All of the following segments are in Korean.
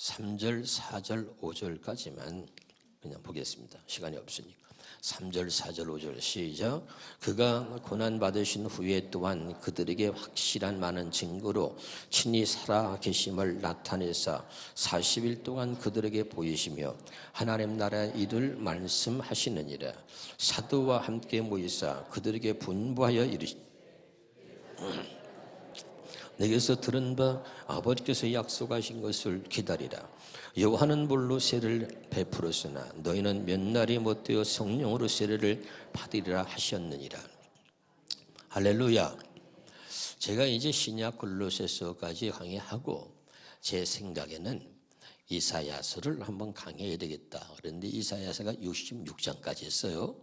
3절, 4절, 5절까지만 그냥 보겠습니다. 시간이 없으니까. 3절, 4절, 5절 시작. 그가 고난받으신 후에 또한 그들에게 확실한 많은 증거로 친히 살아 계심을 나타내사 40일 동안 그들에게 보이시며 하나님 나라의 일을 말씀하시느니라. 사도와 함께 모이사 그들에게 분부하여 이르시되 내게서 들은 바 아버지께서 약속하신 것을 기다리라. 여호와는 물로 세례를 베풀었으나 너희는 몇 날이 못되어 성령으로 세례를 받으리라 하셨느니라. 할렐루야. 제가 이제 신약 골로새서까지 강의하고 제 생각에는 이사야서를 한번 강의해야 되겠다. 그런데 이사야서가 66장까지 있어요.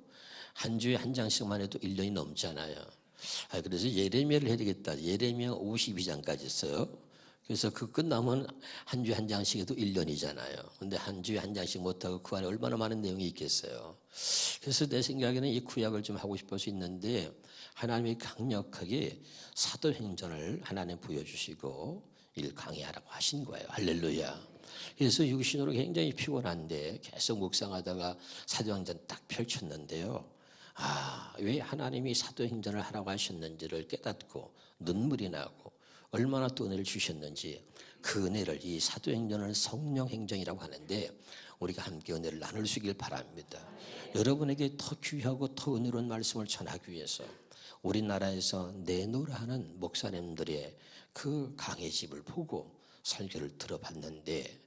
한 주에 한 장씩만 해도 1년이 넘잖아요. 그래서 예레미야를 해야 되겠다. 예레미야 52장까지 있어요. 그래서 그 끝나면 한 주에 한 장씩 해도 1년이잖아요. 근데 한 주에 한 장씩 못하고 그 안에 얼마나 많은 내용이 있겠어요. 그래서 내 생각에는 이 구약을 좀 하고 싶어서 있는데 하나님이 강력하게 사도행전을 하나님 보여주시고 이를 강의하라고 하신 거예요. 할렐루야. 그래서 육신으로 굉장히 피곤한데 계속 묵상하다가 사도행전 딱 펼쳤는데요. 왜 하나님이 사도행전을 하라고 하셨는지를 깨닫고 눈물이 나고 얼마나 또 은혜를 주셨는지 그 은혜를 이 사도행전을 성령행전이라고 하는데 우리가 함께 은혜를 나눌 수 있길 바랍니다. 여러분에게 더 귀하고 더 은혜로운 말씀을 전하기 위해서 우리나라에서 내노라 하는 목사님들의 그 강의집을 보고 설교를 들어봤는데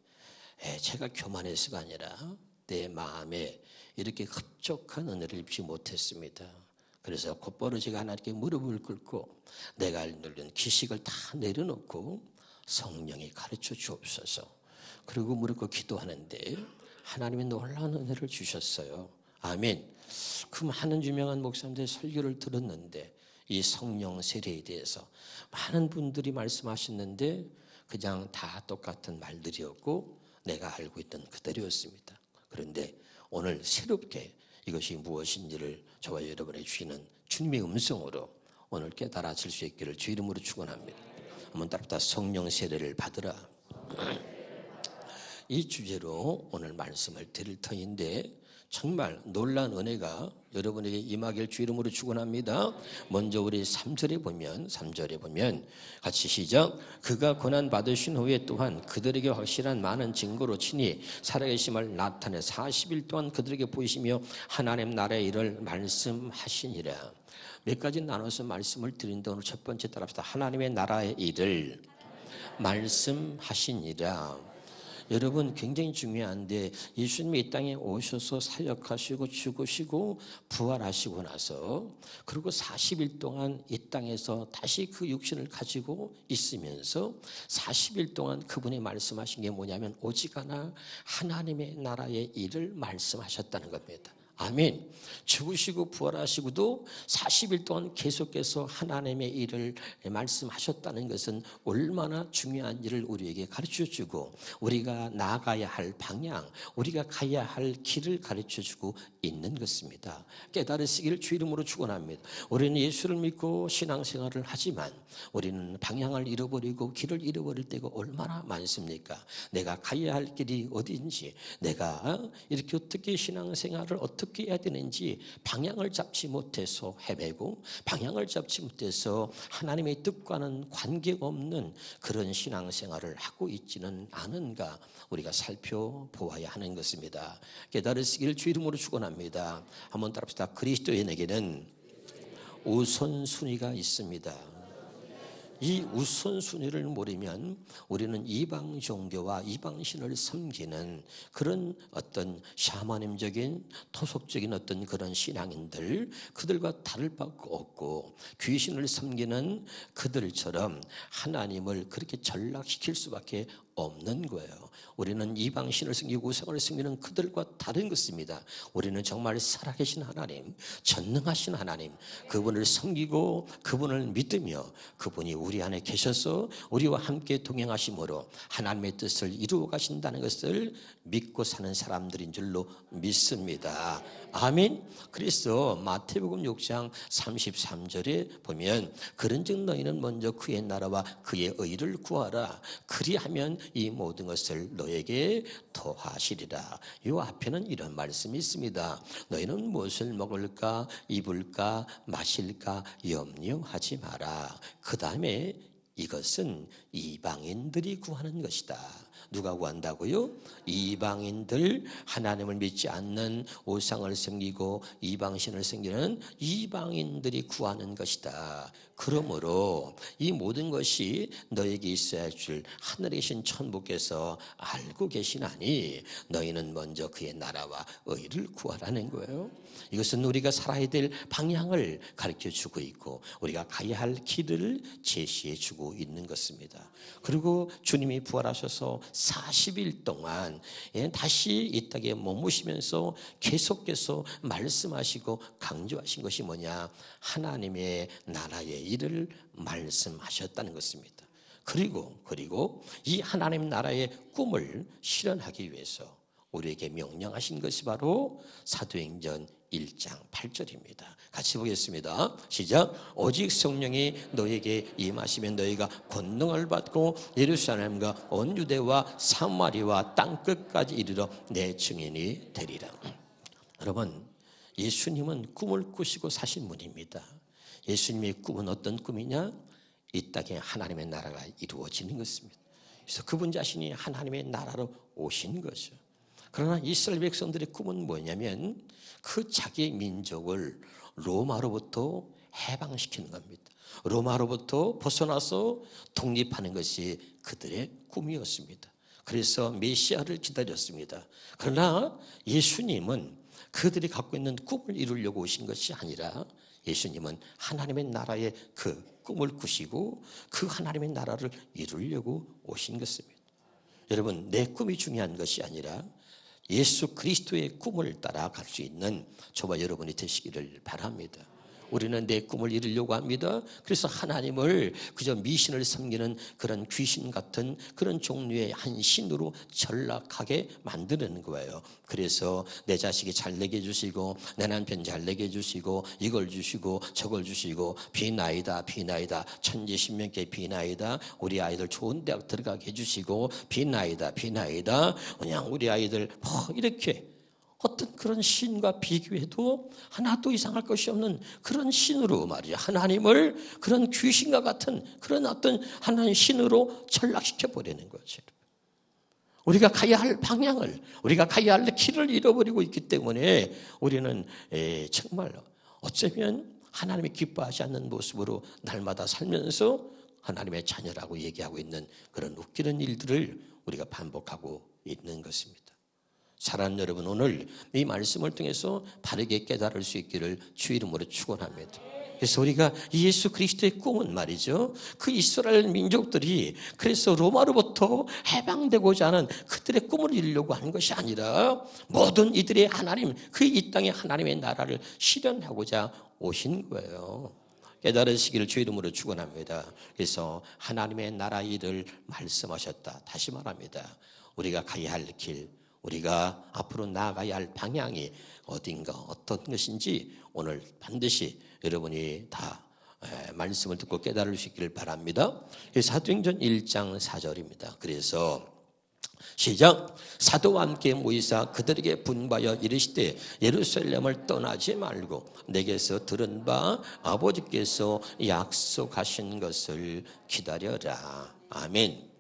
제가 교만해서가 아니라 내 마음에 이렇게 흡족한 은혜를 입지 못했습니다. 그래서 곧바로 제가 하나님께 무릎을 꿇고 내가 누린 기식을 다 내려놓고 성령이 가르쳐 주옵소서. 그리고 무릎 꿇고 기도하는데 하나님이 놀라운 은혜를 주셨어요. 아멘. 그 많은 유명한 목사님들의 설교를 들었는데 이 성령 세례에 대해서 많은 분들이 말씀하셨는데 그냥 다 똑같은 말들이었고 내가 알고 있던 그대로였습니다. 그런데 오늘 새롭게 이것이 무엇인지를 저와 여러분에게 주시는 주님의 음성으로 오늘 깨달아질 수 있기를 주 이름으로 축원합니다. 한번 따라 성령 세례를 받으라. 이 주제로 오늘 말씀을 드릴 터인데 정말 놀라운 은혜가 여러분에게 임하길 주 이름으로 축원합니다. 먼저 우리 3절에 보면 같이 시작. 그가 고난 받으신 후에 또한 그들에게 확실한 많은 증거로 친히 살아계심을 나타내 40일 동안 그들에게 보이시며 하나님 나라의 일을 말씀하시니라. 몇 가지 나눠서 말씀을 드린다. 오늘 첫 번째 따라합시다. 하나님의 나라의 일을 말씀하시니라. 여러분 굉장히 중요한데 예수님이 이 땅에 오셔서 사역하시고 죽으시고 부활하시고 나서 그리고 40일 동안 이 땅에서 다시 그 육신을 가지고 있으면서 40일 동안 그분이 말씀하신 게 뭐냐면 오직 하나 하나님의 나라의 일을 말씀하셨다는 겁니다. 아멘. 죽으시고 부활하시고도 40일 동안 계속해서 하나님의 일을 말씀하셨다는 것은 얼마나 중요한지를 우리에게 가르쳐주고 우리가 나아가야 할 방향, 우리가 가야 할 길을 가르쳐주고 있는 것입니다. 깨달으시기를 주 이름으로 축원합니다. 우리는 예수를 믿고 신앙생활을 하지만 우리는 방향을 잃어버리고 길을 잃어버릴 때가 얼마나 많습니까? 내가 가야 할 길이 어딘지, 내가 이렇게 어떻게 신앙생활을 어떻게 해야 되는지 방향을 잡지 못해서 헤매고 방향을 잡지 못해서 하나님의 뜻과는 관계가 없는 그런 신앙생활을 하고 있지는 않은가 우리가 살펴보아야 하는 것입니다. 깨달으시기를 주 이름으로 축원합니다. 한번 따라합시다. 그리스도인에게는 우선순위가 있습니다. 이 우선순위를 모르면 우리는 이방 종교와 이방신을 섬기는 그런 어떤 샤머님적인 토속적인 어떤 그런 신앙인들 그들과 다를 바가 없고 귀신을 섬기는 그들처럼 하나님을 그렇게 전락시킬 수밖에 없는 거예요. 우리는 이방신을 섬기고 우상을 섬기는 그들과 다른 것입니다. 우리는 정말 살아계신 하나님, 전능하신 하나님, 그분을 섬기고 그분을 믿으며 그분이 우리 안에 계셔서 우리와 함께 동행하심으로 하나님의 뜻을 이루어 가신다는 것을 믿고 사는 사람들인 줄로 믿습니다. 아멘. 그래서 마태복음 6장 33절에 보면 그런즉 너희는 먼저 그의 나라와 그의 의를 구하라. 그리하면 이 모든 것을 너에게 더하시리라. 이 앞에는 이런 말씀이 있습니다. 너희는 무엇을 먹을까 입을까 마실까 염려하지 마라. 그 다음에 이것은 이방인들이 구하는 것이다. 누가 구한다고요? 이방인들, 하나님을 믿지 않는 우상을 섬기고 이방신을 섬기는 이방인들이 구하는 것이다. 그러므로 이 모든 것이 너에게 있어야 줄 하늘에 계신 천부께서 알고 계시나니 너희는 먼저 그의 나라와 의를 구하라는 거예요. 이것은 우리가 살아야 될 방향을 가르쳐주고 있고 우리가 가야 할 길을 제시해주고 있는 것입니다. 그리고 주님이 부활하셔서 40일 동안 다시 이 땅에 머무시면서 계속해서 말씀하시고 강조하신 것이 뭐냐? 하나님의 나라의 일을 말씀하셨다는 것입니다. 그리고 이 하나님 나라의 꿈을 실현하기 위해서 우리에게 명령하신 것이 바로 사도행전 1장 8절입니다. 같이 보겠습니다. 시작. 오직 성령이 너에게 임하시면 너희가 권능을 받고 예루살렘과 온 유대와 사마리아와 땅끝까지 이르러 내 증인이 되리라. 여러분, 예수님은 꿈을 꾸시고 사신 분입니다. 예수님의 꿈은 어떤 꿈이냐? 이 땅에 하나님의 나라가 이루어지는 것입니다. 그래서 그분 자신이 하나님의 나라로 오신 거죠. 그러나 이스라엘 백성들의 꿈은 뭐냐면 그 자기의 민족을 로마로부터 해방시키는 겁니다. 로마로부터 벗어나서 독립하는 것이 그들의 꿈이었습니다. 그래서 메시아를 기다렸습니다. 그러나 예수님은 그들이 갖고 있는 꿈을 이루려고 오신 것이 아니라 예수님은 하나님의 나라의 그 꿈을 꾸시고 그 하나님의 나라를 이루려고 오신 것입니다. 여러분, 내 꿈이 중요한 것이 아니라 예수 그리스도의 꿈을 따라갈 수 있는 저와 여러분이 되시기를 바랍니다. 우리는 내 꿈을 이루려고 합니다. 그래서 하나님을 그저 미신을 섬기는 그런 귀신 같은 그런 종류의 한 신으로 전락하게 만드는 거예요. 그래서 내 자식이 잘 되게 해주시고 내 남편 잘 되게 해주시고 이걸 주시고 저걸 주시고 비나이다 천지신명께 비나이다 우리 아이들 좋은 대학 들어가게 해주시고 비나이다 그냥 우리 아이들 이렇게 어떤 그런 신과 비교해도 하나도 이상할 것이 없는 그런 신으로 말이야. 하나님을 그런 귀신과 같은 그런 어떤 하나님 신으로 전락시켜버리는 거죠. 우리가 가야 할 방향을, 우리가 가야 할 길을 잃어버리고 있기 때문에 우리는 정말 어쩌면 하나님이 기뻐하지 않는 모습으로 날마다 살면서 하나님의 자녀라고 얘기하고 있는 그런 웃기는 일들을 우리가 반복하고 있는 것입니다. 사랑하는 여러분, 오늘 이 말씀을 통해서 바르게 깨달을 수 있기를 주 이름으로 축원합니다. 그래서 우리가 예수 그리스도의 꿈은 말이죠, 그 이스라엘 민족들이 그래서 로마로부터 해방되고자 하는 그들의 꿈을 이루려고 하는 것이 아니라 모든 이들의 하나님, 그 이 땅의 하나님의 나라를 실현하고자 오신 거예요. 깨달으시기를 주 이름으로 축원합니다. 그래서 하나님의 나라 일을 말씀하셨다. 다시 말합니다. 우리가 가야 할 길, 우리가 앞으로 나아가야 할 방향이 어딘가 어떤 것인지 오늘 반드시 여러분이 다 말씀을 듣고 깨달을 수 있기를 바랍니다. 사도행전 1장 4절입니다. 그래서 시작. 사도와 함께 모이사 그들에게 분바여 이르시되 예루살렘을 떠나지 말고 내게서 들은 바 아버지께서 약속하신 것을 기다려라. 아멘.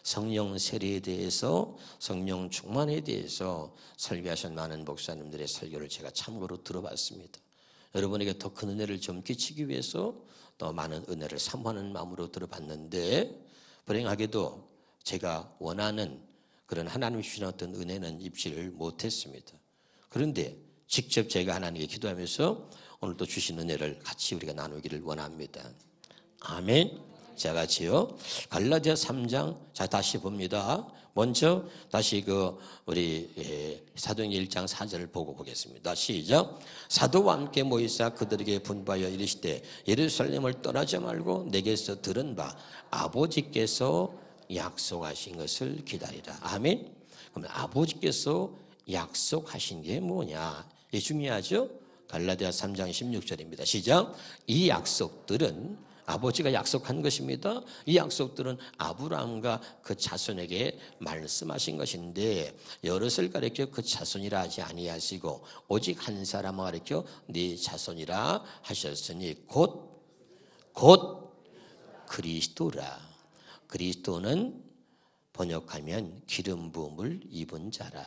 성령 세례에 대해서, 성령 충만에 대해서 설교하신 많은 목사님들의 설교를 제가 참고로 들어봤습니다. 여러분에게 더 큰 은혜를 좀 끼치기 위해서 더 많은 은혜를 사모하는 마음으로 들어봤는데 불행하게도 제가 원하는 그런 하나님이 주신 어떤 은혜는 입지를 못했습니다. 그런데 직접 제가 하나님께 기도하면서 오늘 또 주신 은혜를 같이 우리가 나누기를 원합니다. 아멘. 자, 같이요. 갈라디아 3장. 자, 다시 봅니다. 먼저 다시 우리 사도행전 1장 4절을 보고 보겠습니다. 시작. 사도와 함께 모이사 그들에게 분바여 이르시되 예루살렘을 떠나지 말고 내게서 들은 바 아버지께서 약속하신 것을 기다리라. 아멘. 그럼 아버지께서 약속하신 게 뭐냐? 이게 중요하죠. 갈라디아 3장 16절입니다. 시작. 이 약속들은 아버지가 약속한 것입니다. 이 약속들은 아브라함과 그 자손에게 말씀하신 것인데 여럿을 가리켜 그 자손이라 하지 아니하시고 오직 한 사람을 가리켜 네 자손이라 하셨으니 곧 그리스도라. 그리스도는 번역하면 기름 부음을 입은 자라.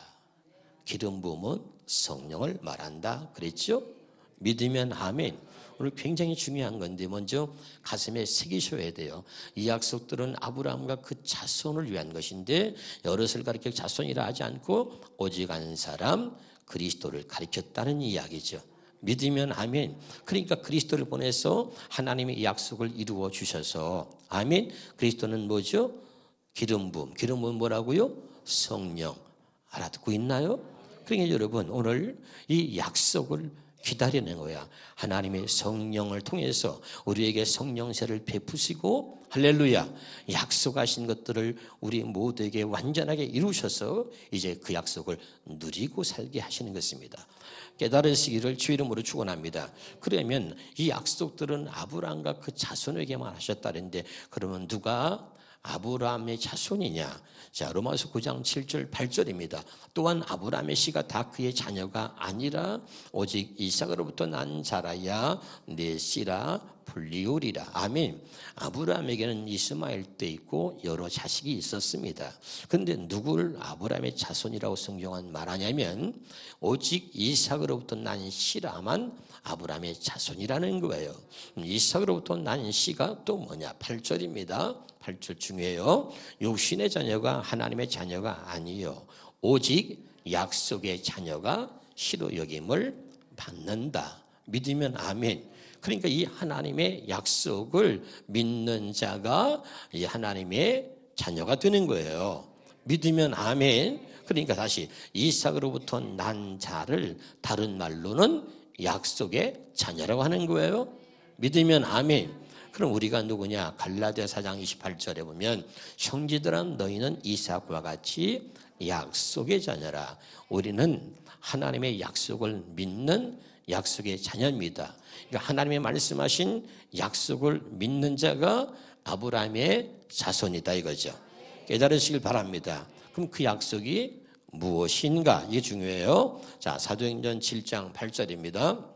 기름 부음은 성령을 말한다 그랬죠? 믿으면 아멘. 오늘 굉장히 중요한 건데 먼저 가슴에 새기셔야 돼요. 이 약속들은 아브라함과 그 자손을 위한 것인데 여럿을 가리켜 자손이라 하지 않고 오직 한 사람 그리스도를 가리켰다는 이야기죠. 믿으면 아멘. 그러니까 그리스도를 보내서 하나님의 약속을 이루어 주셔서 아멘. 그리스도는 뭐죠? 기름 부음. 기름 부음은 뭐라고요? 성령. 알아듣고 있나요? 그러니까 여러분 오늘 이 약속을 기다리는 거야. 하나님의 성령을 통해서 우리에게 성령세를 베푸시고 할렐루야 약속하신 것들을 우리 모두에게 완전하게 이루셔서 이제 그 약속을 누리고 살게 하시는 것입니다. 깨달으시기를 주 이름으로 축원합니다. 그러면 이 약속들은 아브라함과 그 자손에게만 하셨다는데 그러면 누가 아브라함의 자손이냐? 자, 로마서 9장 7절 8절입니다. 또한 아브라함의 씨가 다 그의 자녀가 아니라 오직 이삭으로부터 난 자라야 내 씨라 불리우리라. 아멘. 아브라함에게는 이스마엘도 있고 여러 자식이 있었습니다. 그런데 누구를 아브라함의 자손이라고 성경은 말하냐면 오직 이삭으로부터 난 씨라만 아브라함의 자손이라는 거예요. 이삭으로부터 난 씨가 또 뭐냐? 8절입니다. 8절 중요해요. 육신의 자녀가 하나님의 자녀가 아니요 오직 약속의 자녀가 시로 여김을 받는다. 믿으면 아멘. 그러니까 이 하나님의 약속을 믿는 자가 이 하나님의 자녀가 되는 거예요. 믿으면 아멘. 그러니까 다시 이삭으로부터 난 자를 다른 말로는 약속의 자녀라고 하는 거예요. 믿으면 아멘. 그럼 우리가 누구냐? 갈라디아 4장 28절에 보면 형제들아 너희는 이삭과 같이 약속의 자녀라. 우리는 하나님의 약속을 믿는 약속의 자녀입니다. 그러니까 하나님의 말씀하신 약속을 믿는 자가 아브라함의 자손이다 이거죠. 깨달으시길 바랍니다. 그럼 그 약속이 무엇인가? 이게 중요해요. 자, 사도행전 7장 8절입니다.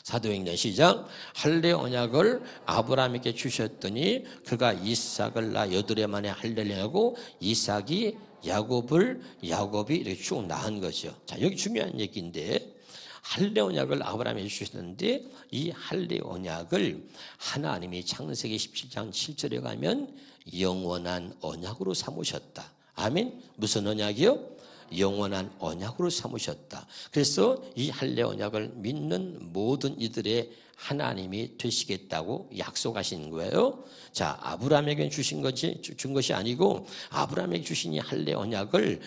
사도행전 시작. 할례 언약을 아브라함에게 주셨더니 그가 이삭을 낳아 8해 만에 할례를 하고 이삭이 야곱이 이렇게 쭉 낳은 거죠. 자, 여기 중요한 얘기인데 할례 언약을 아브라함에게 주셨는데 이 할례 언약을 하나님이 창세기 17장 7절에 가면 영원한 언약으로 삼으셨다. 아멘. 무슨 언약이요? 영원한 언약으로 삼으셨다. 그래서 이 할례 언약을 믿는 모든 이들의 하나님이 되시겠다고 약속하신 거예요. 자, 아브라함에게 준 것이 아니고 아브라함에게 주신 이 할례 언약을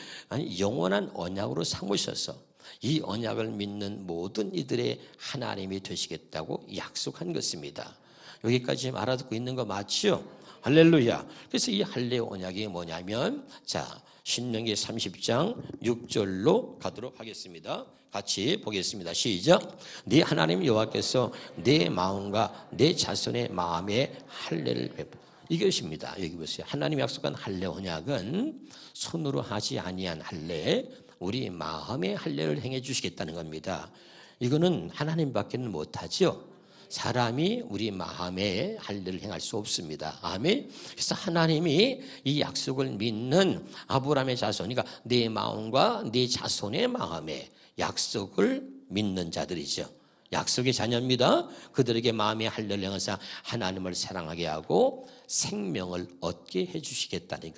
영원한 언약으로 삼으셔서 이 언약을 믿는 모든 이들의 하나님이 되시겠다고 약속한 것입니다. 여기까지 알아듣고 있는 거 맞죠? 할렐루야. 그래서 이 할례 언약이 뭐냐면 자, 신명기 30장 6절로 가도록 하겠습니다. 같이 보겠습니다. 시작. 네 하나님 여호와께서 내 마음과 내 자손의 마음에 할례를 베푸. 이것입니다. 여기 보세요. 하나님 약속한 할례 언약은 손으로 하지 아니한 할례, 우리 마음의 할례를 행해 주시겠다는 겁니다. 이거는 하나님밖에는 못하죠. 사람이 우리 마음에 할례를 행할 수 없습니다. 아멘. 그래서 하나님이 이 약속을 믿는 아브라함의 자손, 그러니까 내 마음과 내 자손의 마음에 약속을 믿는 자들이죠. 약속의 자녀입니다. 그들에게 마음의 할례를 행해서 하나님을 사랑하게 하고 생명을 얻게 해주시겠다는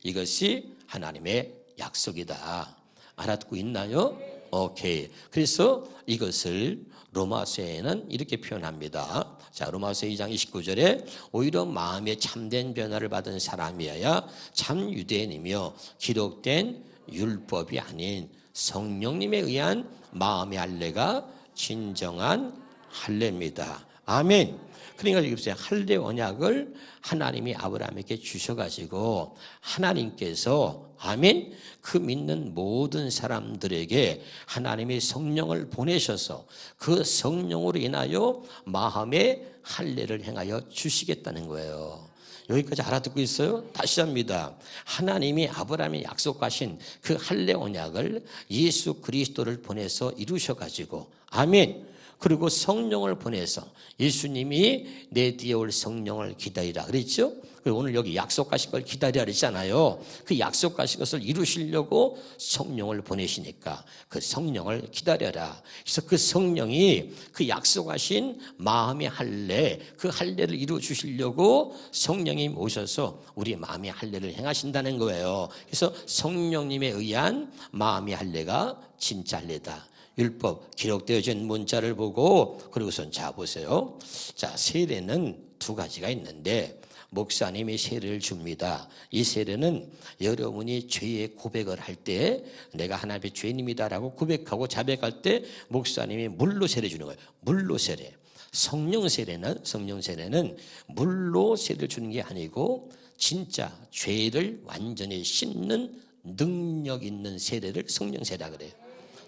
이것이 하나님의 약속이다. 알아듣고 있나요? 오케이. 그래서 이것을 로마서에는 이렇게 표현합니다. 자, 로마서 2장 29절에 오히려 마음에 참된 변화를 받은 사람이어야 참 유대인이며 기록된 율법이 아닌 성령님에 의한 마음의 할례가 진정한 할례입니다. 아멘. 그러니까 여기 보세요. 할례 언약을 하나님이 아브라함에게 주셔가지고 하나님께서 아멘, 그 믿는 모든 사람들에게 하나님이 성령을 보내셔서 그 성령으로 인하여 마음의 할례를 행하여 주시겠다는 거예요. 여기까지 알아듣고 있어요? 다시 합니다. 하나님이 아브라함이 약속하신 그 할례 언약을 예수 그리스도를 보내서 이루셔가지고 아멘. 그리고 성령을 보내서 예수님이 내 뒤에 올 성령을 기다리라 그랬죠? 그리고 오늘 여기 약속하신 걸 기다리라 그랬잖아요. 그 약속하신 것을 이루시려고 성령을 보내시니까 그 성령을 기다려라. 그래서 그 성령이 그 약속하신 마음의 할례, 그 할례를 이루어 주시려고 성령이 오셔서 우리 마음의 할례를 행하신다는 거예요. 그래서 성령님에 의한 마음의 할례가 진짜 할례다. 율법 기록되어진 문자를 보고 그리고선 자 보세요. 자, 세례는 두 가지가 있는데 목사님이 세례를 줍니다. 이 세례는 여러분이 죄의 고백을 할 때 내가 하나님의 죄인입니다라고 고백하고 자백할 때 목사님이 물로 세례 주는 거예요. 물로 세례. 성령 세례는 물로 세례를 주는 게 아니고 진짜 죄를 완전히 씻는 능력 있는 세례를 성령 세례라 그래요.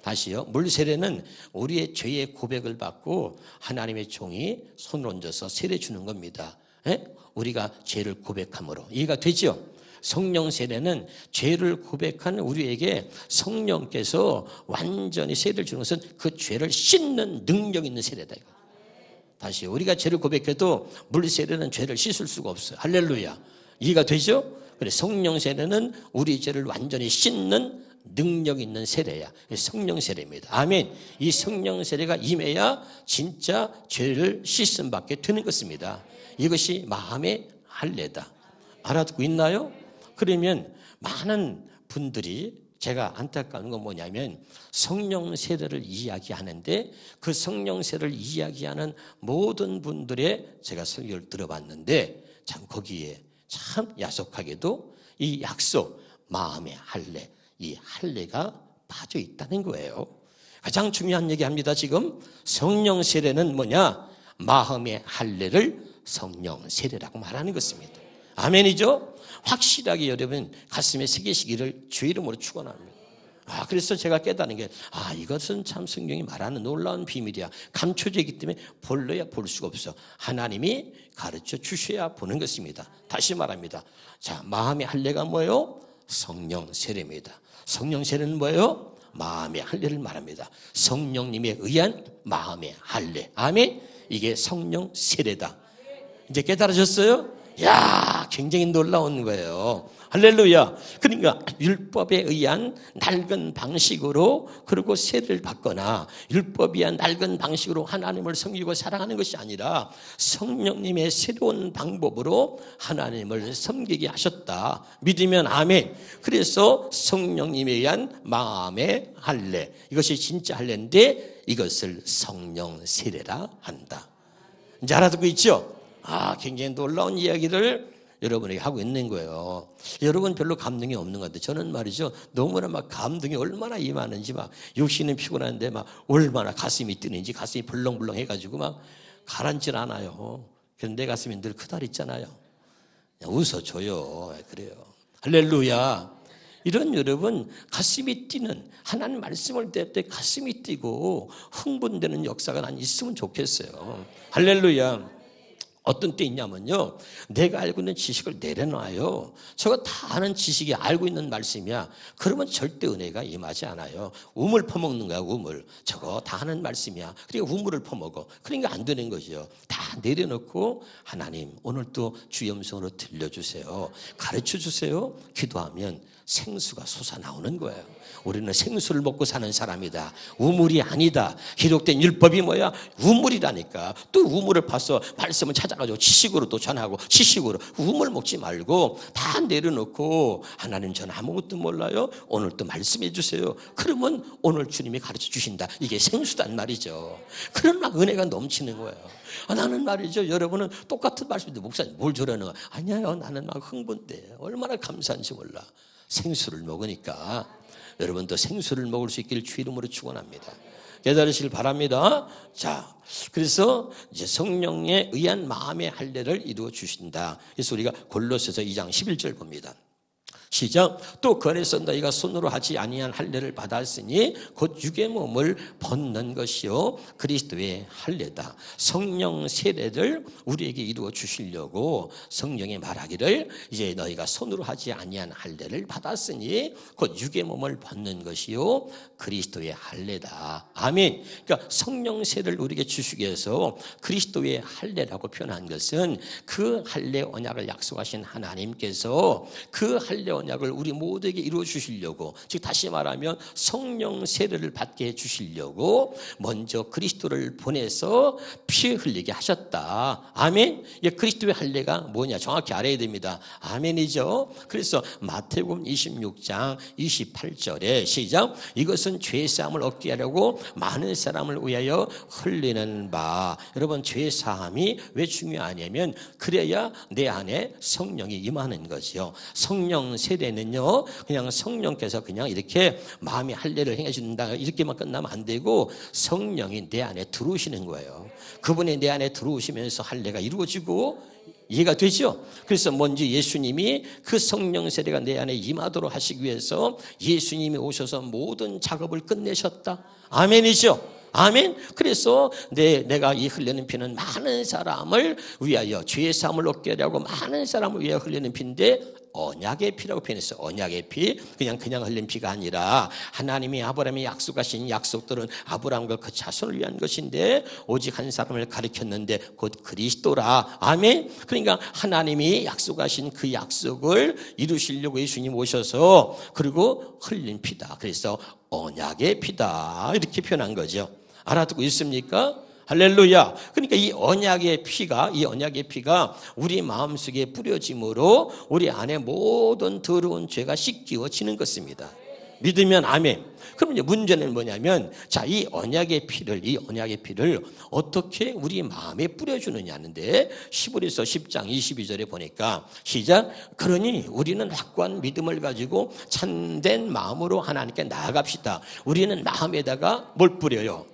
다시요. 물 세례는 우리의 죄의 고백을 받고 하나님의 종이 손을 얹어서 세례 주는 겁니다. 우리가 죄를 고백함으로. 이해가 되죠? 성령 세례는 죄를 고백한 우리에게 성령께서 완전히 세례를 주는 것은 그 죄를 씻는 능력 있는 세례다. 다시 우리가 죄를 고백해도 물 세례는 죄를 씻을 수가 없어요. 할렐루야. 이해가 되죠? 그래 성령 세례는 우리 죄를 완전히 씻는 능력 있는 세례야. 성령 세례입니다. 아멘. 이 성령 세례가 임해야 진짜 죄를 씻음 받게 되는 것입니다. 이것이 마음의 할례다. 알아듣고 있나요? 그러면 많은 분들이 제가 안타까운 건 뭐냐면 성령 세례를 이야기하는데 그 성령 세례를 이야기하는 모든 분들의 제가 설교를 들어봤는데 참 거기에 참 야속하게도 이 약속 마음의 할례 이 할례가 빠져 있다는 거예요. 가장 중요한 얘기합니다. 지금 성령 세례는 뭐냐? 마음의 할례를 성령 세례라고 말하는 것입니다. 아멘이죠? 확실하게 여러분 가슴에 새기시기를 주 이름으로 축원합니다. 그래서 제가 깨닫는 게 이것은 참 성경이 말하는 놀라운 비밀이야. 감춰져 있기 때문에 볼래야 볼 수가 없어. 하나님이 가르쳐 주셔야 보는 것입니다. 다시 말합니다. 자, 마음의 할례가 뭐예요? 성령 세례입니다. 성령 세례는 뭐예요? 마음의 할례를 말합니다. 성령님에 의한 마음의 할례. 아멘. 이게 성령 세례다. 이제 깨달으셨어요? 야, 굉장히 놀라운 거예요. 할렐루야. 그러니까 율법에 의한 낡은 방식으로 그리고 세례를 받거나 율법에 의한 낡은 방식으로 하나님을 섬기고 사랑하는 것이 아니라 성령님의 새로운 방법으로 하나님을 섬기게 하셨다. 믿으면 아멘. 그래서 성령님에 의한 마음의 할례. 이것이 진짜 할례인데 이것을 성령 세례라 한다. 이제 알아듣고 있죠? 굉장히 놀라운 이야기를 여러분에게 하고 있는 거예요. 여러분 별로 감동이 없는 것 같아요. 저는 말이죠. 너무나 막 감동이 얼마나 임하는지 막 육신은 피곤한데 막 얼마나 가슴이 뛰는지 가슴이 벌렁벌렁 해가지고 막 가라앉질 않아요. 그런데 내 가슴이 늘 그다리잖아요. 그냥 웃어줘요. 그래요. 할렐루야. 이런 여러분 가슴이 뛰는 하나님 말씀을 들 때 가슴이 뛰고 흥분되는 역사가 난 있으면 좋겠어요. 할렐루야. 어떤 때 있냐면요. 내가 알고 있는 지식을 내려놔요. 저거 다 아는 지식이 알고 있는 말씀이야. 그러면 절대 은혜가 임하지 않아요. 우물 퍼먹는 거야, 우물. 저거 다 아는 말씀이야. 그러니까 우물을 퍼먹어. 그러니까 안 되는 거죠. 다 내려놓고 하나님 오늘 또 주의 음성으로 들려주세요. 가르쳐주세요. 기도하면 생수가 솟아나오는 거예요. 우리는 생수를 먹고 사는 사람이다. 우물이 아니다. 기록된 율법이 뭐야? 우물이라니까. 또 우물을 파서 말씀을 찾아가지고 지식으로 또 전하고 지식으로 우물 먹지 말고 다 내려놓고 하나님 전 아무것도 몰라요. 오늘 또 말씀해 주세요. 그러면 오늘 주님이 가르쳐 주신다. 이게 생수단 말이죠. 그런 막 은혜가 넘치는 거예요. 나는 말이죠. 여러분은 똑같은 말씀인데 목사님 뭘 저러는 거야? 아니에요. 나는 막 흥분돼. 얼마나 감사한지 몰라. 생수를 먹으니까 여러분도 생수를 먹을 수 있기를 주 이름으로 축원합니다. 깨달으시길 바랍니다. 자, 그래서 이제 성령에 의한 마음의 할례를 이루어 주신다. 그래서 우리가 골로새서 2장 11절 봅니다. 시작. 또 거래서 너희가 손으로 하지 아니한 할례를 받았으니 곧 육의 몸을 벗는 것이요 그리스도의 할례다. 성령 세례를 우리에게 이루어 주시려고 성령이 말하기를 이제 너희가 손으로 하지 아니한 할례를 받았으니 곧 육의 몸을 벗는 것이요 그리스도의 할례다. 아멘. 그러니까 성령 세례를 우리에게 주시기 위해서 그리스도의 할례라고 표현한 것은 그 할례 언약을 약속하신 하나님께서 그 할례 언약을 우리 모두에게 이루어 주시려고, 즉 다시 말하면 성령 세례를 받게 해 주시려고 먼저 그리스도를 보내서 피 흘리게 하셨다. 아멘. 그리스도의 할례가 뭐냐 정확히 알아야 됩니다. 아멘이죠. 그래서 마태복음 26장 28절에 시작. 이것은 죄사함을 얻게 하려고 많은 사람을 위하여 흘리는 바. 여러분, 죄사함이 왜 중요하냐면 그래야 내 안에 성령이 임하는 거죠. 성령 세례는요, 그냥 성령께서 그냥 이렇게 마음의 할례를 행해 준다 이렇게만 끝나면 안 되고 성령이 내 안에 들어오시는 거예요. 그분이 내 안에 들어오시면서 할례가 이루어지고, 이해가 되죠? 그래서 먼저 예수님이 그 성령 세례가 내 안에 임하도록 하시기 위해서 예수님이 오셔서 모든 작업을 끝내셨다. 아멘이죠? 아멘. 그래서 내가 이 흘리는 피는 많은 사람을 위하여 죄 사함을 얻게 하려고 많은 사람을 위하여 흘리는 피인데 언약의 피라고 표현했어요. 언약의 피. 그냥 흘린 피가 아니라 하나님이 아브라함이 약속하신 약속들은 아브라함과 그 자손을 위한 것인데 오직 한 사람을 가리켰는데 곧 그리스도라. 아멘. 그러니까 하나님이 약속하신 그 약속을 이루시려고 예수님 오셔서 그리고 흘린 피다. 그래서 언약의 피다. 이렇게 표현한 거죠. 알아듣고 있습니까? 할렐루야. 그러니까 이 언약의 피가 우리 마음속에 뿌려짐으로 우리 안에 모든 더러운 죄가 씻기워지는 것입니다. 믿으면 아멘. 그럼 이제 문제는 뭐냐면, 자, 이 언약의 피를 어떻게 우리 마음에 뿌려주느냐는데, 히브리서 10장 22절에 보니까 시작. 그러니 우리는 확고한 믿음을 가지고 참된 마음으로 하나님께 나아갑시다. 우리는 마음에다가 뭘 뿌려요?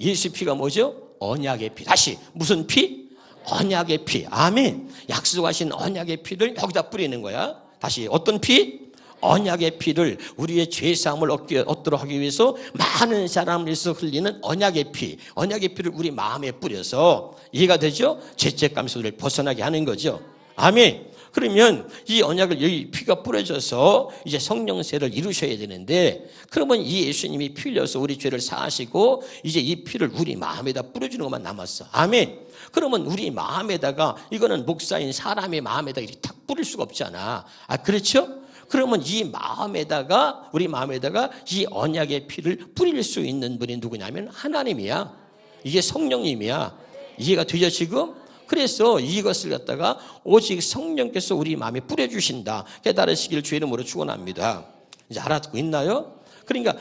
예수 피가 뭐죠? 언약의 피. 다시 무슨 피? 언약의 피. 아멘. 약속하신 언약의 피를 여기다 뿌리는 거야. 다시 어떤 피? 언약의 피를 우리의 죄사함을 얻도록 하기 위해서 많은 사람을 위해서 흘리는 언약의 피를 우리 마음에 뿌려서, 이해가 되죠? 죄책감 속을 벗어나게 하는 거죠. 아멘. 그러면 이 언약을 여기 피가 뿌려져서 이제 성령 세례를 이루셔야 되는데, 그러면 이 예수님이 피 흘려서 우리 죄를 사하시고 이제 이 피를 우리 마음에다 뿌려주는 것만 남았어. 아멘. 그러면 우리 마음에다가, 이거는 목사인 사람의 마음에다 이렇게 탁 뿌릴 수가 없잖아. 그렇죠? 그러면 이 마음에다가, 우리 마음에다가 이 언약의 피를 뿌릴 수 있는 분이 누구냐면 하나님이야. 이게 성령님이야. 이해가 되죠 지금? 그래서 이것을 갖다가 오직 성령께서 우리 마음에 뿌려주신다. 깨달으시기를 주의 이름으로 축원합니다. 이제 알아듣고 있나요? 그러니까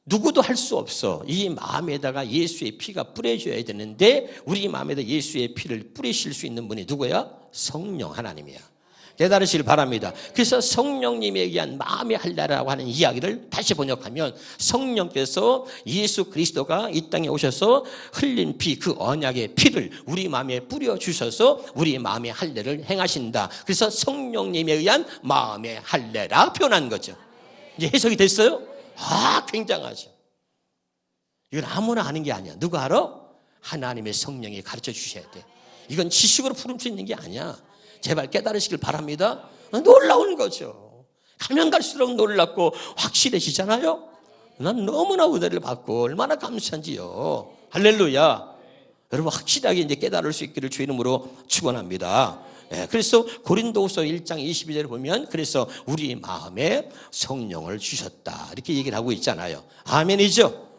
누구도 할 수 없어. 이 마음에다가 예수의 피가 뿌려져야 되는데 우리 마음에다 예수의 피를 뿌리실 수 있는 분이 누구야? 성령 하나님이야. 깨달으시길 바랍니다. 그래서 성령님에 의한 마음의 할례라고 하는 이야기를 다시 번역하면, 성령께서 예수 그리스도가 이 땅에 오셔서 흘린 피, 그 언약의 피를 우리 마음에 뿌려주셔서 우리 마음의 할례를 행하신다. 그래서 성령님에 의한 마음의 할례라 표현한 거죠. 이제 해석이 됐어요? 굉장하죠. 이건 아무나 아는 게 아니야. 누가 알아? 하나님의 성령이 가르쳐 주셔야 돼. 이건 지식으로 풀을 수 있는 게 아니야. 제발 깨달으시길 바랍니다. 놀라운 거죠. 가면 갈수록 놀랍고 확실해지잖아요. 난 너무나 은혜를 받고 얼마나 감사한지요. 할렐루야. 여러분 확실하게 이제 깨달을 수 있기를 주의 이름으로 축원합니다. 그래서 고린도후서 1장 22절을 보면, 그래서 우리 마음에 성령을 주셨다 이렇게 얘기를 하고 있잖아요. 아멘이죠.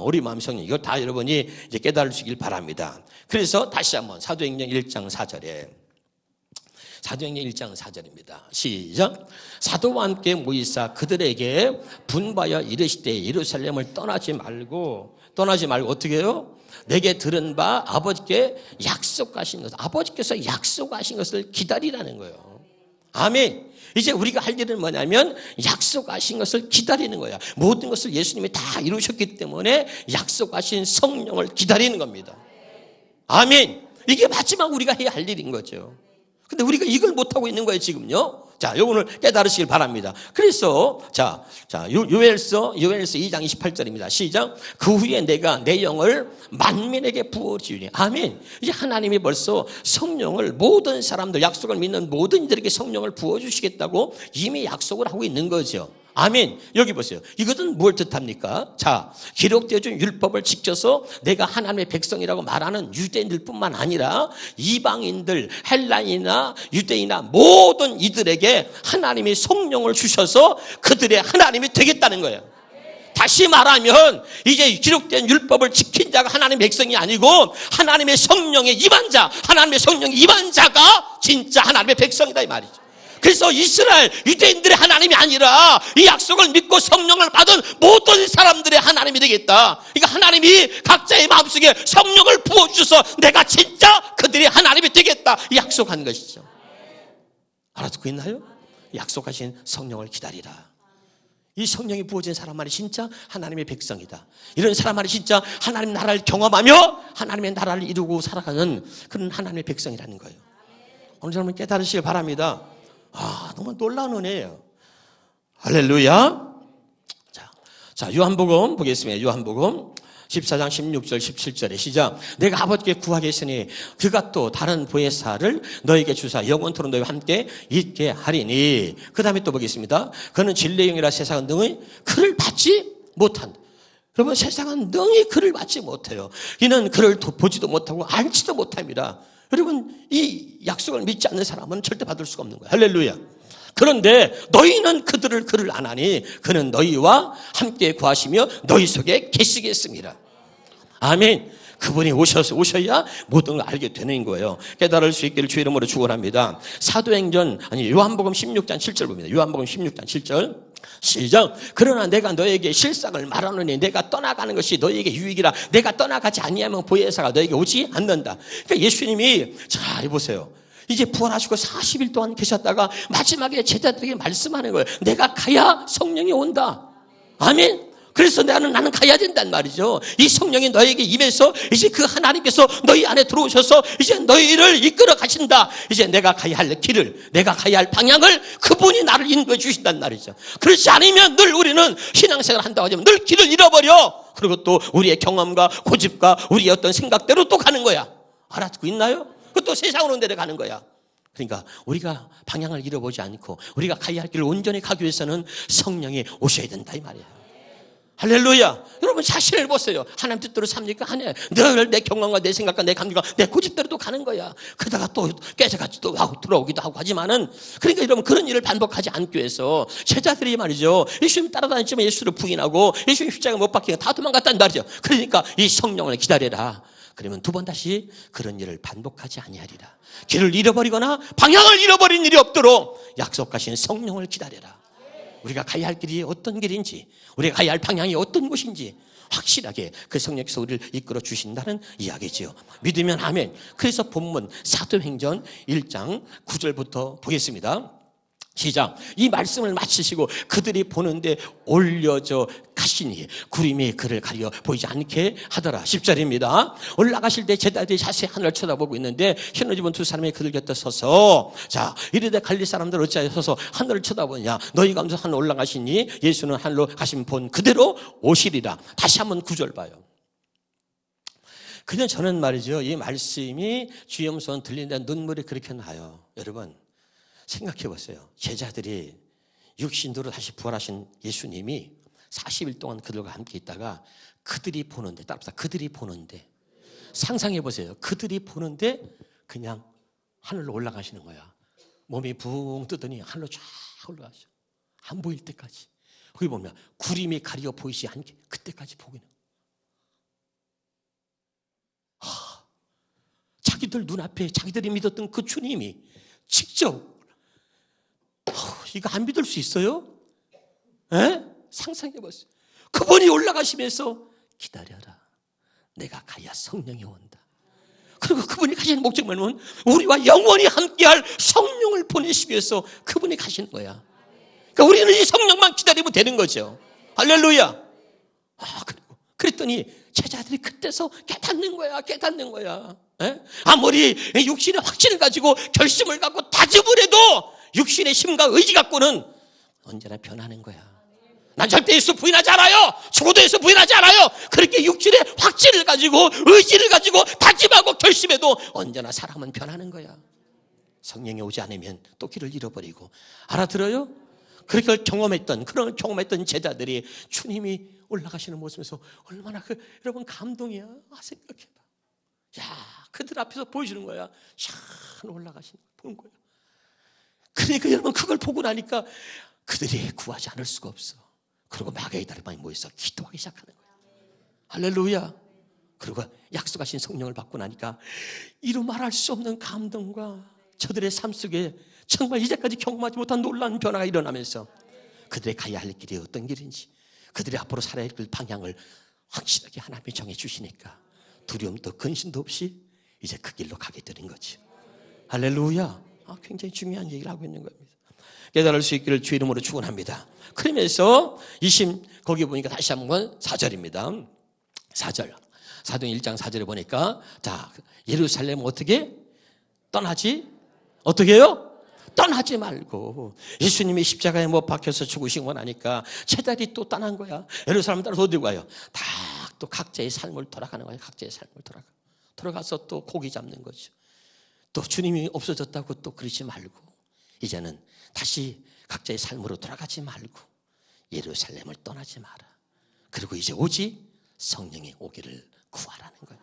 우리 마음 성령, 이걸 다 여러분이 이제 깨달을 수 있길 바랍니다. 그래서 다시 한번 사도행전 1장 4절에, 사도행전 1장 4절입니다. 시작. 사도와 함께 모이사 그들에게 분바여 이르시되 예루살렘을 떠나지 말고 어떻게 해요? 내게 들은 바 아버지께서 약속하신 것을 기다리라는 거예요. 아멘. 이제 우리가 할 일은 뭐냐면 약속하신 것을 기다리는 거야. 모든 것을 예수님이 다 이루셨기 때문에 약속하신 성령을 기다리는 겁니다. 아멘. 이게 마지막 우리가 해야 할 일인 거죠. 근데 우리가 이걸 못하고 있는 거예요, 지금요. 자, 요거를 깨달으시길 바랍니다. 그래서, 요엘서 2장 28절입니다. 시작. 그 후에 내가 내 영을 만민에게 부어주리니. 아멘. 이제 하나님이 벌써 성령을 모든 사람들, 약속을 믿는 모든 이들에게 성령을 부어주시겠다고 이미 약속을 하고 있는 거죠. 아멘. 여기 보세요. 이것은 뭘 뜻합니까? 자, 기록되어진 율법을 지켜서 내가 하나님의 백성이라고 말하는 유대인들 뿐만 아니라 이방인들, 헬라인이나 유대인이나 모든 이들에게 하나님이 성령을 주셔서 그들의 하나님이 되겠다는 거예요. 다시 말하면 이제 기록된 율법을 지킨 자가 하나님의 백성이 아니고 하나님의 성령에 임한 자, 하나님의 성령에 임한 자가 진짜 하나님의 백성이다 이 말이죠. 그래서 이스라엘 유대인들의 하나님이 아니라 이 약속을 믿고 성령을 받은 모든 사람들의 하나님이 되겠다. 그러니까 하나님이 각자의 마음속에 성령을 부어주셔서 내가 진짜 그들의 하나님이 되겠다 약속한 것이죠. 알아듣고 있나요? 약속하신 성령을 기다리라. 이 성령이 부어진 사람만이 진짜 하나님의 백성이다. 이런 사람만이 진짜 하나님 나라를 경험하며 하나님의 나라를 이루고 살아가는 그런 하나님의 백성이라는 거예요. 오늘 여러분 깨달으시길 바랍니다. 너무 놀라운 은혜예요. 할렐루야. 자, 요한복음 보겠습니다. 요한복음 14장 16절 17절에 시작. 내가 아버지께 구하겠으니 그가 또 다른 보혜사를 너에게 주사 영원토록 너희와 함께 있게 하리니. 그 다음에 또 보겠습니다. 그는 진리의 영이라 세상은 능히 그를 받지 못한다. 여러분, 세상은 능히 그를 받지 못해요. 이는 그를 보지도 못하고 알지도 못합니다. 여러분, 이 약속을 믿지 않는 사람은 절대 받을 수가 없는 거예요. 할렐루야. 그런데 너희는 그를 아나니 그는 너희와 함께 구하시며 너희 속에 계시겠습니다. 아멘. 그분이 오셔야 모든 걸 알게 되는 거예요. 깨달을 수 있기를 주의 이름으로 축원합니다. 요한복음 16장 7절 봅니다. 요한복음 16장 7절. 시작. 그러나 내가 너에게 실상을 말하노니 내가 떠나가는 것이 너에게 유익이라. 내가 떠나가지 아니하면 보혜사가 너에게 오지 않는다. 그러니까 예수님이 자, 보세요. 이제 부활하시고 40일 동안 계셨다가 마지막에 제자들에게 말씀하는 거예요. 내가 가야 성령이 온다. 아멘. 그래서 나는 가야 된단 말이죠. 이 성령이 너에게 임해서 이제 그 하나님께서 너희 안에 들어오셔서 이제 너희를 이끌어 가신다. 이제 내가 가야 할 길을, 내가 가야 할 방향을 그분이 나를 인도해 주신단 말이죠. 그렇지 않으면 늘 우리는 신앙생활을 한다고 하지만 늘 길을 잃어버려. 그리고 또 우리의 경험과 고집과 우리의 어떤 생각대로 또 가는 거야. 알아듣고 있나요? 또 세상으로 내려가는 거야. 그러니까 우리가 방향을 잃어보지 않고 우리가 가야 할 길을 온전히 가기 위해서는 성령이 오셔야 된다 이 말이에요. 할렐루야. 여러분 자신을 보세요. 하나님 뜻대로 삽니까? 아니에요. 늘 내 경험과 내 생각과 내 감정과 내 고집대로 또 가는 거야. 그러다가 또 깨져가지고 또 돌아오기도 하고 하지만은 그러니까 여러분 그런 일을 반복하지 않기 위해서 제자들이 말이죠. 예수님 따라다녔지만 예수를 부인하고 예수님 십자가 못 박히고 다 도망갔단 말이죠. 그러니까 이 성령을 기다려라. 그러면 두 번 다시 그런 일을 반복하지 아니하리라. 길을 잃어버리거나 방향을 잃어버린 일이 없도록 약속하신 성령을 기다려라. 우리가 가야 할 길이 어떤 길인지, 우리가 가야 할 방향이 어떤 곳인지 확실하게 그 성령께서 우리를 이끌어 주신다는 이야기지요. 믿으면 아멘. 그래서 본문 사도행전 1장 9절부터 보겠습니다. 시작. 이 말씀을 마치시고 그들이 보는데 올려져 가시니 구름이 그를 가려 보이지 않게 하더라. 10절입니다. 올라가실 때 제자들이 자세히 하늘을 쳐다보고 있는데 흰옷 입은 두 사람이 그들 곁에 서서 자 이르되 갈릴 사람들 어찌하여 서서 하늘을 쳐다보냐. 너희 가운데 하늘 올라가시니 예수는 하늘로 가신 본 그대로 오시리라. 다시 한번 9절 봐요. 그냥 저는 말이죠. 이 말씀이 주염소원 들리는데 눈물이 그렇게 나요. 여러분 생각해 보세요. 제자들이 육신으로 다시 부활하신 예수님이 40일 동안 그들과 함께 있다가 그들이 보는데 따라합시다. 그들이 보는데 상상해 보세요. 그들이 보는데 그냥 하늘로 올라가시는 거야. 몸이 붕 뜨더니 하늘로 쫙 올라가죠. 안 보일 때까지. 거기 보면 구름이 가려 보이지 않게 그때까지 보고 있는 거야. 자기들 눈앞에 자기들이 믿었던 그 주님이 직접 이거 안 믿을 수 있어요? 에? 상상해보세요. 그분이 올라가시면서 기다려라. 내가 가야 성령이 온다. 그리고 그분이 가시는 목적은 우리와 영원히 함께할 성령을 보내시기 위해서 그분이 가시는 거야. 그러니까 우리는 이 성령만 기다리면 되는 거죠. 할렐루야. 그리고 그랬더니 제자들이 그때서 깨닫는 거야. 에? 아무리 육신의 확신을 가지고 결심을 갖고 다짐을 해도 육신의 힘과 의지 갖고는 언제나 변하는 거야. 난 절대 예수 부인하지 않아요. 죽어도 예수 부인하지 않아요. 그렇게 육신의 확신을 가지고 의지를 가지고 다짐하고 결심해도 언제나 사람은 변하는 거야. 성령이 오지 않으면 또 길을 잃어버리고. 알아들어요? 그렇게 경험했던 제자들이 주님이 올라가시는 모습에서 얼마나 여러분 감동이야. 생각해봐. 그들 앞에서 보여주는 거야. 올라가시는 걸 보는 거야. 그러니까 여러분 그걸 보고 나니까 그들이 구하지 않을 수가 없어. 그리고 마가의 다리방에 모여서 기도하기 시작하는 거야. 할렐루야. 그리고 약속하신 성령을 받고 나니까 이루 말할 수 없는 감동과 저들의 삶 속에 정말 이제까지 경험하지 못한 놀라운 변화가 일어나면서 그들의 가야 할 길이 어떤 길인지, 그들이 앞으로 살아야 할 방향을 확실하게 하나님이 정해 주시니까 두려움도 근심도 없이 이제 그 길로 가게 되는 거죠. 할렐루야. 굉장히 중요한 얘기를 하고 있는 겁니다. 깨달을 수 있기를 주 이름으로 축원합니다. 그러면서 거기 보니까 다시 한번 4절입니다. 4절. 사도행 1장 4절에 보니까 예루살렘 어떻게 해요? 떠나지 말고. 예수님이 십자가에 못 박혀서 죽으시고 나니까 제자들이 또 떠난 거야. 예루살렘 따라서 어디로 가요? 다 또 각자의 삶을 돌아가는 거예요. 각자의 삶을 돌아가서 또 고기 잡는 거죠. 또 주님이 없어졌다고 또 그러지 말고 이제는 다시 각자의 삶으로 돌아가지 말고 예루살렘을 떠나지 마라. 그리고 이제 오직 성령이 오기를 구하라는 거예요.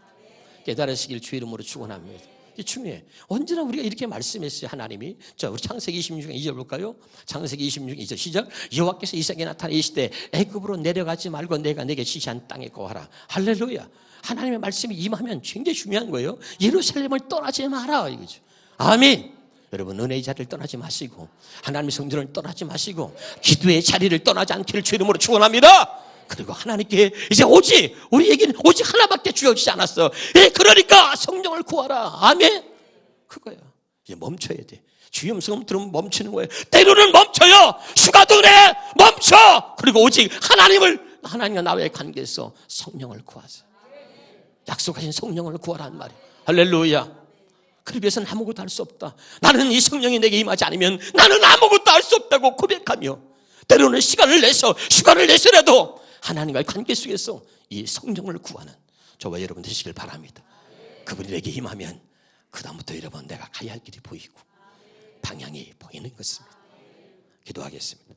깨달으시길 주 이름으로 축원합니다. 이게 중요해. 언제나 우리가 이렇게 말씀했어요. 하나님이. 우리 창세기 26장 2절 볼까요? 창세기 26장 2절 시작. 여호와께서 이삭에게 나타내시되 애굽으로 내려가지 말고 내가 내게 지시한 땅에 거하라. 할렐루야. 하나님의 말씀이 임하면 굉장히 중요한 거예요. 예루살렘을 떠나지 마라 이거죠. 아멘. 여러분 은혜의 자리를 떠나지 마시고 하나님의 성전을 떠나지 마시고 기도의 자리를 떠나지 않기를 주 이름으로 축원합니다. 그리고 하나님께 이제 우리에게는 오직 하나밖에 주어지지 않았어. 그러니까 성령을 구하라. 아멘. 그거야. 이제 멈춰야 돼. 주의 음성 들으면 멈추는 거예요. 때로는 멈춰요. 휴가도 내 멈춰. 그리고 오직 하나님과 나와의 관계에서 성령을 구하세요. 약속하신 성령을 구하라는 말이에요. 할렐루야. 그러기 위해서는 아무것도 할 수 없다. 나는 이 성령이 내게 임하지 않으면 나는 아무것도 할 수 없다고 고백하며 때로는 시간을 내서라도 하나님과의 관계 속에서 이 성령을 구하는 저와 여러분 되시길 바랍니다. 그분이 내게 임하면 그 다음부터 여러분 내가 가야 할 길이 보이고 방향이 보이는 것입니다. 기도하겠습니다.